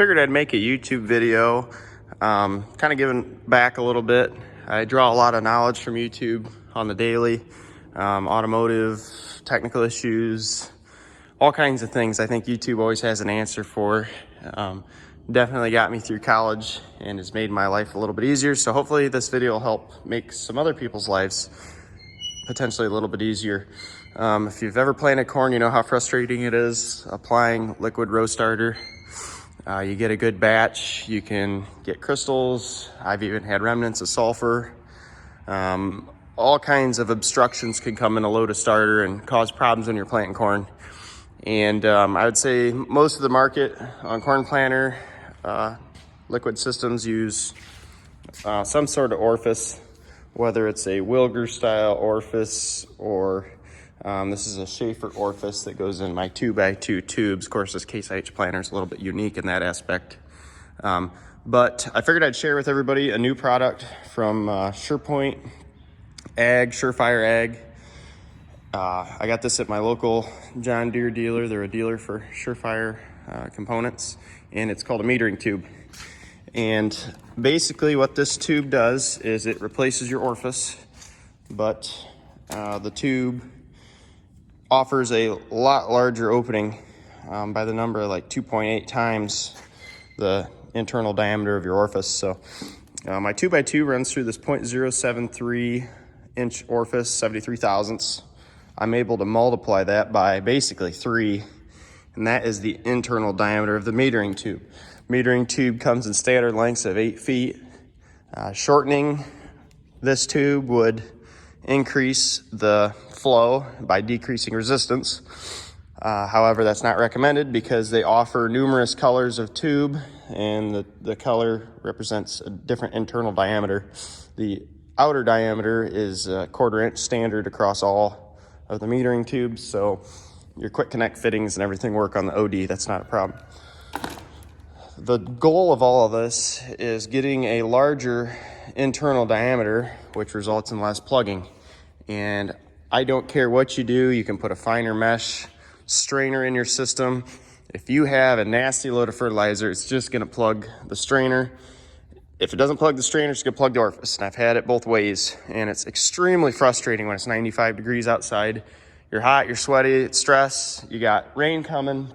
figured I'd make a YouTube video, kind of giving back a little bit. I draw a lot of knowledge from YouTube on the daily, automotive, technical issues, all kinds of things I think YouTube always has an answer for. Definitely got me through college and has made my life a little bit easier. So hopefully this video will help make some other people's lives potentially a little bit easier. If you've ever planted corn, you know how frustrating it is applying liquid row starter. You get a good batch, you can get crystals. I've even had remnants of sulfur. All kinds of obstructions can come in a load of starter and cause problems when you're planting corn. And I would say most of the market on corn planter liquid systems use some sort of orifice, whether it's a Wilger style orifice or this is a Schaefer orifice that goes in my 2x2 tubes. Of course, this Case IH planter is a little bit unique in that aspect. But I figured I'd share with everybody a new product from Surefire Ag. I got this at my local John Deere dealer. They're a dealer for Surefire components, and it's called a metering tube. And basically what this tube does is it replaces your orifice, but the tube offers a lot larger opening by the number of like 2.8 times the internal diameter of your orifice. So my 2x2 runs through this 0.073 inch orifice, 73 thousandths. I'm able to multiply that by basically 3, and that is the internal diameter of the metering tube. Metering tube comes in standard lengths of 8 feet. Shortening this tube would increase the flow by decreasing resistance. However, that's not recommended because they offer numerous colors of tube, and the color represents a different internal diameter. The outer diameter is a 1/4 inch standard across all of the metering tubes, so your quick connect fittings and everything work on the OD. That's not a problem. The goal of all of this is getting a larger internal diameter, which results in less plugging. And I don't care what you do, you can put a finer mesh strainer in your system. If you have a nasty load of fertilizer, it's just gonna plug the strainer. If it doesn't plug the strainer, it's gonna plug the orifice. And I've had it both ways, and it's extremely frustrating when it's 95 degrees outside. You're hot, you're sweaty, it's stress, you got rain coming,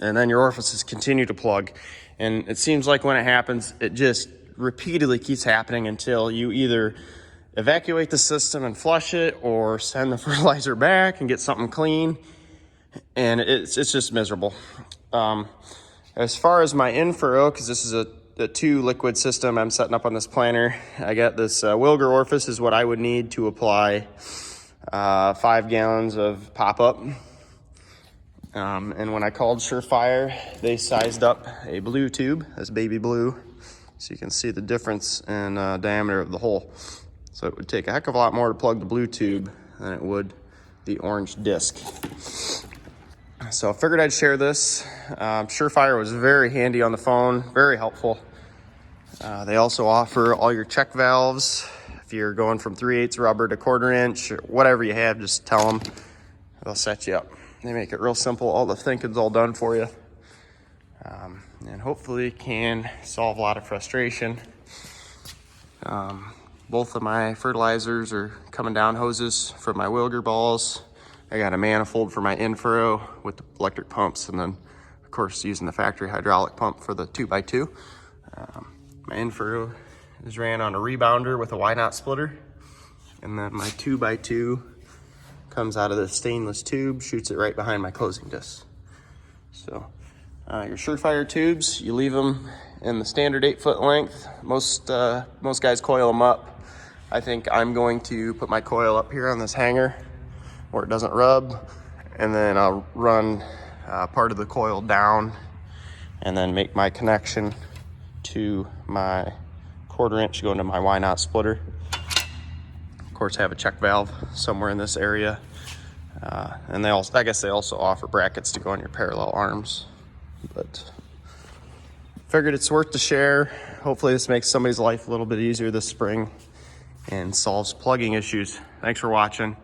and then your orifices continue to plug. And it seems like when it happens, it just repeatedly keeps happening until you either evacuate the system and flush it or send the fertilizer back and get something clean. And it's just miserable. As far as my in-furrow, because this is a 2 liquid system I'm setting up on this planter, I got this Wilger orifice is what I would need to apply 5 gallons of pop-up. And when I called Surefire, they sized up a blue tube, this baby blue, so you can see the difference in diameter of the hole. So it would take a heck of a lot more to plug the blue tube than it would the orange disc. So I figured I'd share this. Surefire was very handy on the phone, very helpful. They also offer all your check valves. If you're going from 3/8 rubber to 1/4 inch, or whatever you have, just tell them. They'll set you up. They make it real simple. All the thinking's all done for you. And hopefully can solve a lot of frustration. Both of my fertilizers are coming down hoses from my Wilger balls. I got a manifold for my in-furrow with the electric pumps, and then of course using the factory hydraulic pump for the 2x2. My in-furrow is ran on a rebounder with a Y-knot splitter, and then my 2x2 comes out of the stainless tube, shoots it right behind my closing disc. So your Surefire tubes, you leave them in the standard 8-foot length. Most guys coil them up. I think I'm going to put my coil up here on this hanger where it doesn't rub, and then I'll run part of the coil down and then make my connection to my 1/4 inch going to my Y-knot splitter. Of course, have a check valve somewhere in this area. And I guess they also offer brackets to go on your parallel arms. But figured it's worth to share. Hopefully this makes somebody's life a little bit easier this spring and solves plugging issues. Thanks for watching.